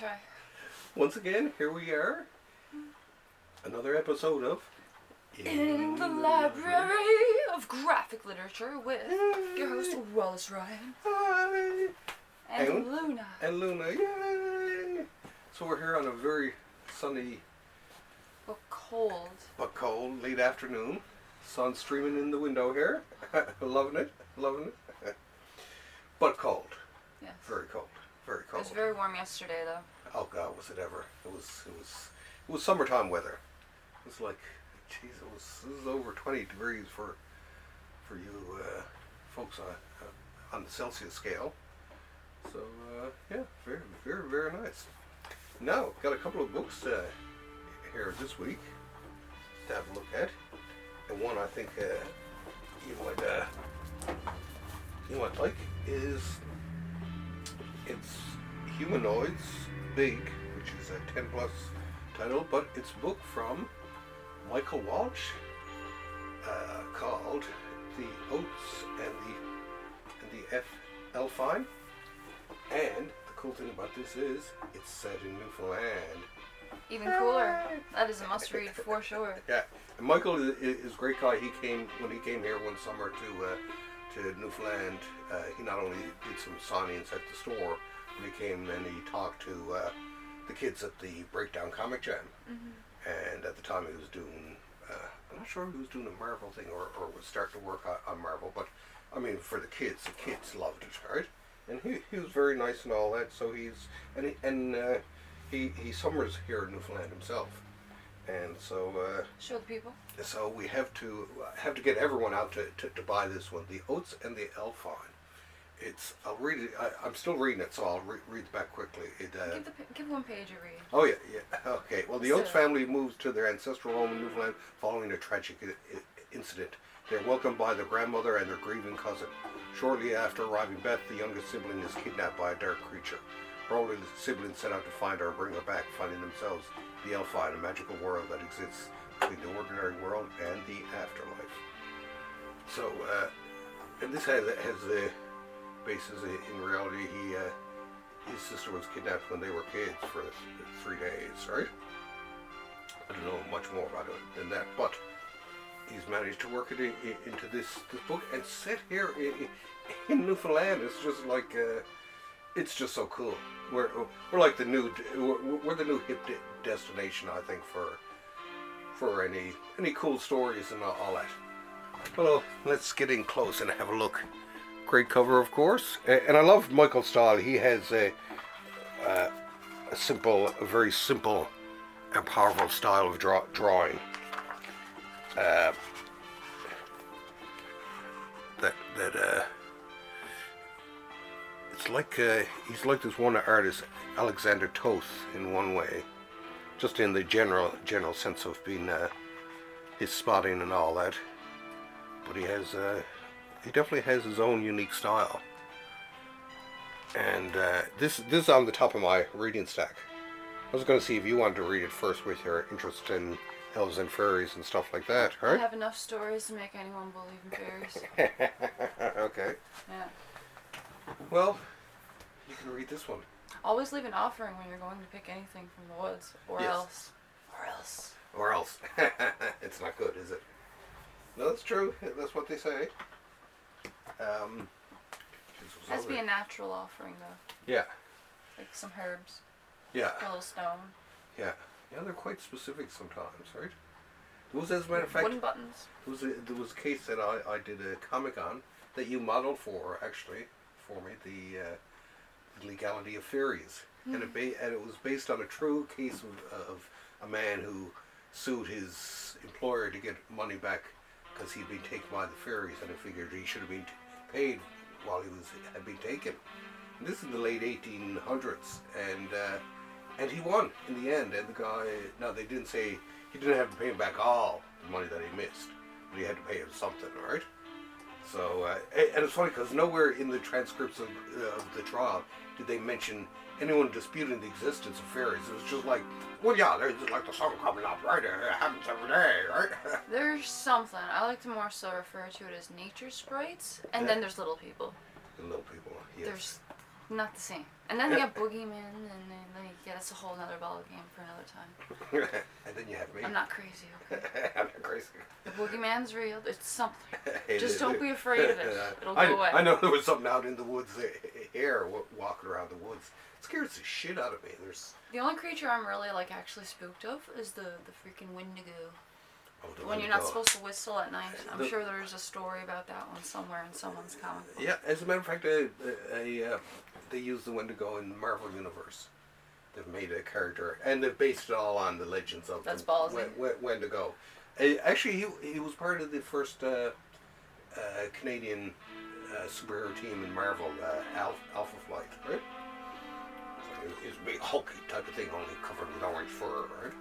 try. Once again, here we are. Another episode of In the Library of Graphic Literature with your host, Wallace Ryan. Hi. And Luna. And Luna, yay! So we're here on a very sunny But cold. late afternoon. Sun streaming in the window here. Loving it. But cold. Yes. Very cold. It was very warm yesterday, though. Oh God, was it ever? It was summertime weather. It was like, geez, it was over 20 degrees for you folks on the Celsius scale. So yeah, very nice. Now, got a couple of books here this week to have a look at, and one I think you might like is it's Humanoids Big, which is a 10 plus title, but it's a book from Michael Walsh called The Oates and the Elphyne. And the cool thing about this is it's set in Newfoundland. Even cooler. That is a must-read for sure. Yeah, and Michael is a great guy. When he came here one summer to Newfoundland, he not only did some signings at the store, but he came and he talked to the kids at the Breakdown Comic Jam. Mm-hmm. And at the time he was doing, I'm not sure if he was doing a Marvel thing or was starting to work on Marvel, but I mean for the kids loved it, right? And he was very nice and all that. So he summers here in Newfoundland himself, and so show the people. So we have to get everyone out to buy this one, The Oates and the Elphyne. I'll read it. I'm still reading it, so I'll read it back quickly. Give one page a read. Oh yeah. Okay. Well, the Oates family moves to their ancestral home in Newfoundland following a tragic incident. They're welcomed by their grandmother and their grieving cousin. Shortly after arriving, Beth, the youngest sibling, is kidnapped by a dark creature. Her older siblings set out to find her and bring her back, finding themselves the Elphyne, a magical world that exists between the ordinary world and the afterlife. So, and this has the basis in reality. His sister was kidnapped when they were kids for 3 days, right? I don't know much more about it than that, but he's managed to work it into this book and set here in Newfoundland. It's just like it's just so cool. We're like the new hip destination, I think, for any cool stories and all that. Well, let's get in close and have a look. Great cover, of course, and I love Michael's style. He has a very simple and powerful style of drawing. It's like he's like this one artist, Alexander Toth, in one way, just in the general sense of being his spotting and all that. But he definitely has his own unique style. And this is on the top of my reading stack. I was going to see if you wanted to read it first with your interest in elves and fairies and stuff like that, right? I have enough stories to make anyone believe in fairies. Okay. Yeah. Well, you can read this one. Always leave an offering when you're going to pick anything from the woods, or else. It's not good, is it? No, that's true. That's what they say. It has to be a natural offering, though. Yeah. Like some herbs. Yeah. A little stone. Yeah. Yeah, they're quite specific sometimes, right? There was, as a matter of fact, wooden buttons. There was a case that I did a comic on that you modeled for me, the legality of fairies, and it was based on a true case of a man who sued his employer to get money back because he'd been taken by the fairies, and he figured he should have been paid while he had been taken. And this is the late 1800s, and he won in the end. And the guy, no, they didn't say he didn't have to pay him back all the money that he missed, but he had to pay him something, right? So, and it's funny because nowhere in the transcripts of the trial did they mention anyone disputing the existence of fairies. It was just like, well, yeah, there's like the sun coming up, right? It happens every day, right? There's something. I like to more so refer to it as nature sprites, and then there's little people. The little people, yes. There's not the same. And then you get Boogeyman, and then you get us a whole other ball game for another time. And then you have me. I'm not crazy, okay? I'm not crazy. The Boogeyman's real. It's something. It Just is. don't be afraid of it. It'll go away. I know there was something out in the woods here, walking around the woods. It scares the shit out of me. The only creature I'm really like actually spooked of is the freaking Wendigo. Oh, When you're not supposed to whistle at night. I'm sure there's a story about that one somewhere in someone's comic book. Yeah, as a matter of fact, they use the Wendigo in the Marvel Universe. They've made a character, and they've based it all on the legends of That's the ballsy. Wendigo. Actually, he was part of the first Canadian superhero team in Marvel, Alpha Flight, right? So he was a big hulky type of thing, only covered with orange fur, right?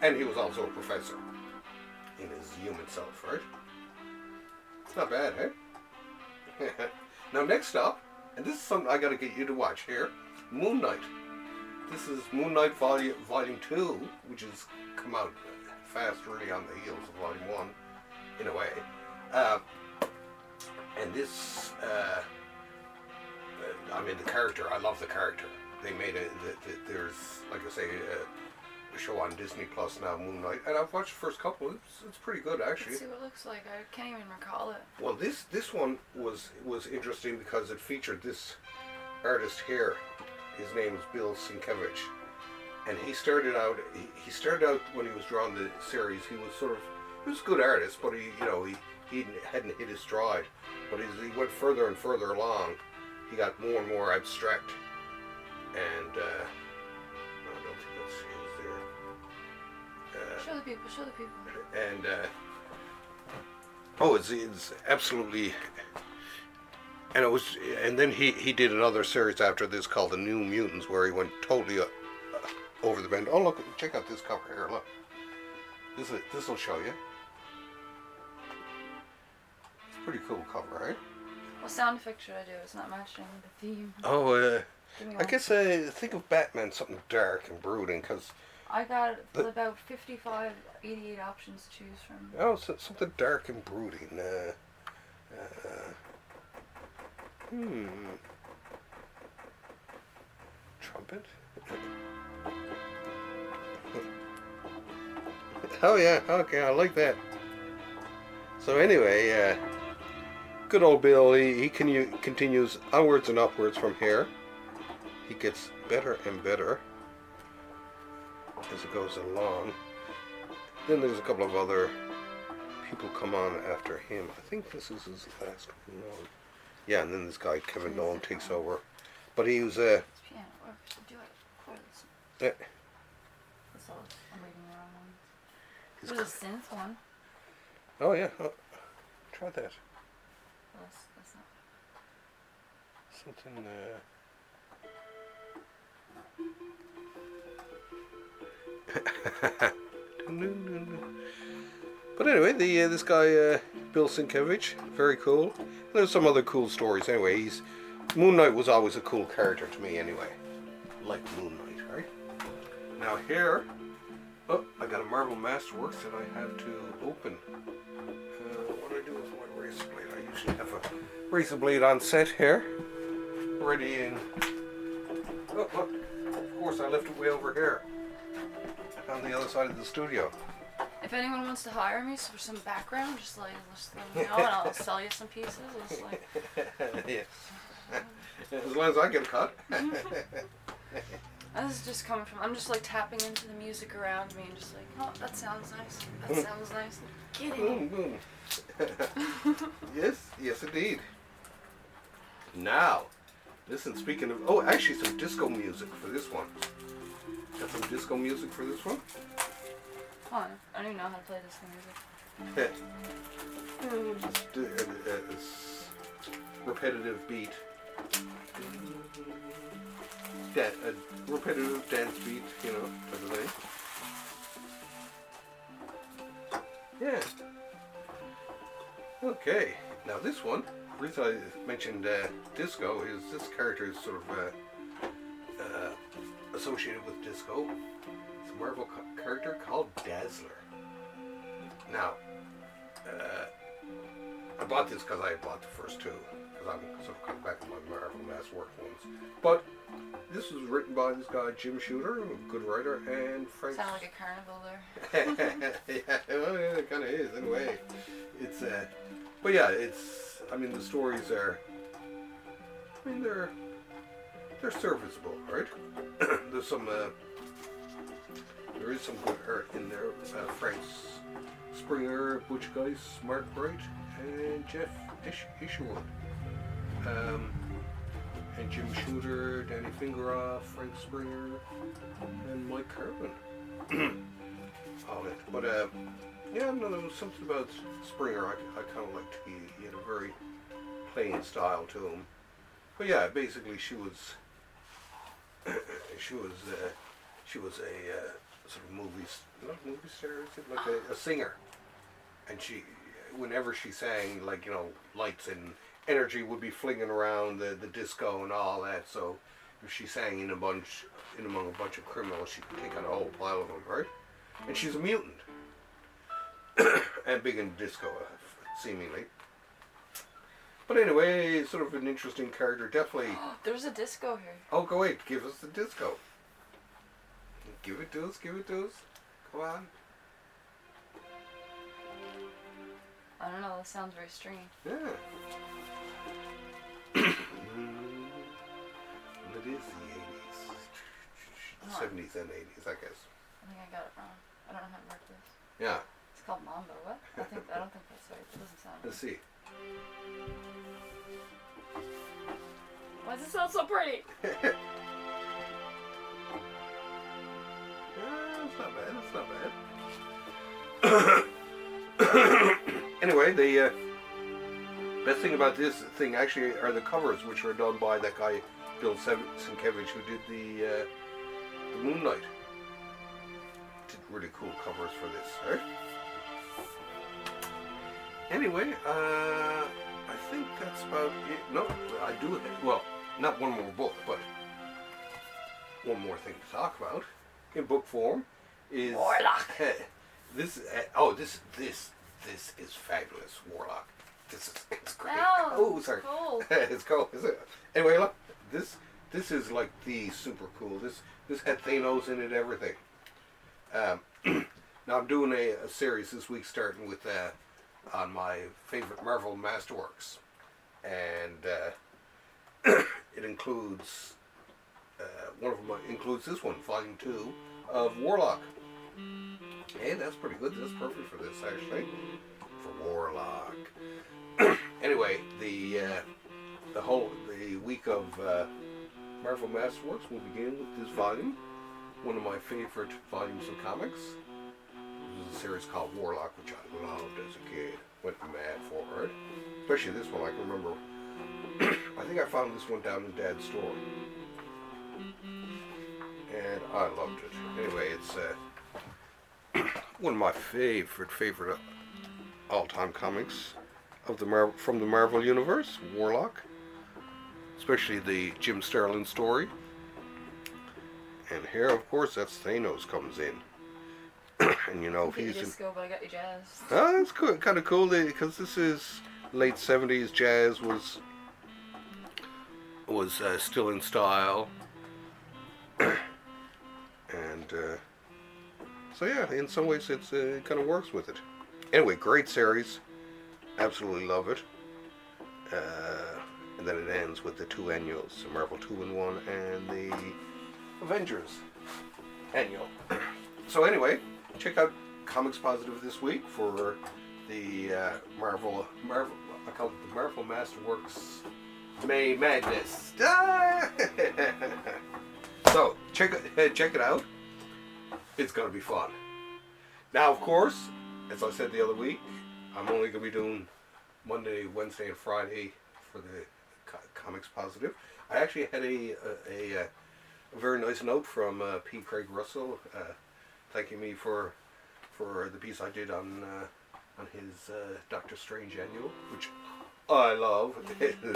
And he was also a professor in his human self, right? It's not bad, eh? Now, next up, and this is something I got to get you to watch here, Moon Knight. This is Moon Knight Volume 2, which has come out fast, really on the heels of Volume 1, in a way. And this, I mean, the character, I love the character. They made there's, like I say, a show on Disney Plus now, Moon Knight, and I've watched the first couple. It's pretty good, actually. Let's see what it looks like. I can't even recall it. Well, this one was interesting because it featured this artist here. His name is Bill Sienkiewicz, and he started out when he was drawing the series. He was a good artist, but he hadn't hit his stride. But as he went further and further along, he got more and more abstract. And no, I don't think it was there. Show the people. And it's absolutely. And then he did another series after this called The New Mutants, where he went totally over the bend. Oh, look, check out this cover here. Look, this will show you. It's a pretty cool cover, right? What sound effect should I do? It's not matching the theme. Oh, I guess think of Batman something dark and brooding, because I got about 55, 88 options to choose from. Oh, something dark and brooding. Trumpet? Oh yeah, okay, I like that. So anyway, good old Bill, he continues onwards and upwards from here. He gets better and better as it goes along. Then there's a couple of other people come on after him. I think this is his last one. Yeah, and then this guy, Kevin Nolan, takes over. But he was Piano, or do it. That's all. I'm reading the wrong one. There's a synth one. Oh yeah, try that. Well, that's not. Something. But anyway, this guy Bill Sienkiewicz, very cool. And there's some other cool stories. Anyway, Moon Knight was always a cool character to me. Anyway, like Moon Knight, right? Now here, I got a Marvel Masterworks that I have to open. What do I do with my razor blade? I usually have a razor blade on set here, ready in. Oh, look! Of course, I left it way over here, on the other side of the studio. If anyone wants to hire me for some background, just let me know, and I'll sell you some pieces. It's like, yes. As long as I get a cut. This is just coming from. I'm just like tapping into the music around me and just like, oh, that sounds nice. That sounds nice. Get Boom, boom. Yes, indeed. Now, listen. Speaking of, actually, some disco music for this one. Got some disco music for this one. Hold on, I don't even know how to play disco music. Just this repetitive beat. A repetitive dance beat, type of thing. Yeah. Okay. Now this one, the reason I mentioned disco is this character is sort of associated with disco. It's a Marvel character called Dazzler. Now, I bought this because I bought the first two, because because I'm sort of coming back to my Marvel Masterworks ones. But this was written by this guy Jim Shooter, a good writer, and Frank. Sound like a carnival there. Yeah, well, yeah, it kind of is in a way. It's but yeah, it's. I mean, the stories are. I mean, they're serviceable, right? There's some. There is some good art in there. Frank Springer, Butch Guice, Mark Bright, and Jeff Isherwood. And Jim Shooter, Danny Fingeroff, Frank Springer, and Mike Carlin. All it. But yeah, no, there was something about Springer I kind of liked. He had a very plain style to him. But yeah, basically she was a sort of not movie star, is it? Like a singer. And she, whenever she sang, like, you know, lights and energy would be flinging around the disco and all that. So if she sang in among a bunch of criminals, she could take out a whole pile of them, right? And she's a mutant. And big in disco, seemingly. But anyway, sort of an interesting character, definitely. There's a disco here. Oh, go ahead, give us the disco. Give it to us. Come on. I don't know, this sounds very strange. Yeah. Well, it is the 80s. 70s and 80s, I guess. I think I got it wrong. I don't know how to work this. Yeah. It's called Mambo. What? I don't think that's right. It doesn't sound right. Let's see. Why does it sound so pretty? It's not bad. Anyway, the best thing about this thing actually are the covers, which are done by that guy Bill Sienkiewicz, who did the Moonlight. Did really cool covers for this, right? Anyway, I think that's about it. No, I do. Well, not one more book, but one more thing to talk about in book form is Warlock. This is fabulous, Warlock. It's great. No, Oh, sorry. cool. It's cool, is it? Anyway, look, this is like the super cool. This had Thanos in it, everything. Now I'm doing a series this week, starting with on my favorite Marvel Masterworks, and it includes one of them includes this one, Volume 2 of Warlock. Hey, that's pretty good. That's perfect for this, actually, for Warlock. Anyway, the week of Marvel Masterworks will begin with this volume, one of my favorite volumes of comics. This is a series called Warlock, which I loved as a kid. Went mad for it. Especially this one, I can remember. I think I found this one down in Dad's store. And I loved it. Anyway, it's one of my favorite all-time comics of from the Marvel Universe, Warlock. Especially the Jim Starlin story. And here, of course, that's Thanos comes in. And you know, he's disco, but I got you jazz. Oh, it's cool, kind of cool because this is late 70s. Jazz was still in style, and so yeah, in some ways it kind of works with it. Anyway, great series, absolutely love it. And then it ends with the two annuals, the Marvel 2-in-1 and the Avengers annual. So anyway, check out Comics Positive this week for the Marvel. I call it the Marvel Masterworks May Madness. So check it out. It's gonna be fun. Now, of course, as I said the other week, I'm only gonna be doing Monday, Wednesday, and Friday for the Comics Positive. I actually had a very nice note from P. Craig Russell, thanking me for the piece I did on his Doctor Strange annual, which I love.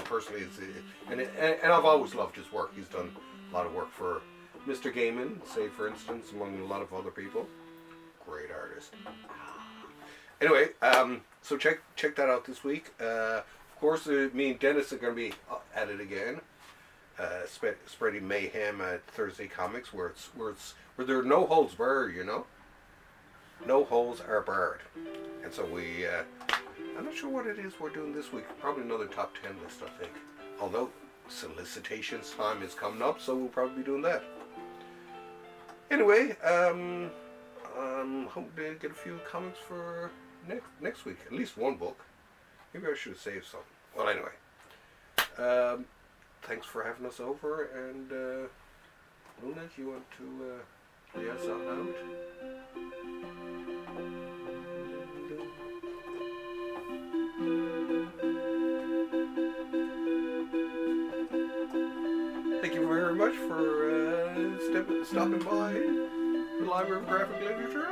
Personally, and I've always loved his work. He's done a lot of work for Mr. Gaiman, say for instance, among a lot of other people. Great artist. Anyway, so check that out this week. Of course, me and Dennis are going to be at it again, spreading mayhem at Thursday Comics, where there are no holds barred, you know. No holes are barred, and so I'm not sure what it is we're doing this week. Probably another top 10 list, I think. Although solicitations time is coming up, so we'll probably be doing that. Anyway, hope to get a few comics for next week. At least one book. Maybe I should have saved some. Well, anyway. Thanks for having us over, and Luna, you want to play us out? Thank you very much for stopping by the Library of Graphic Literature.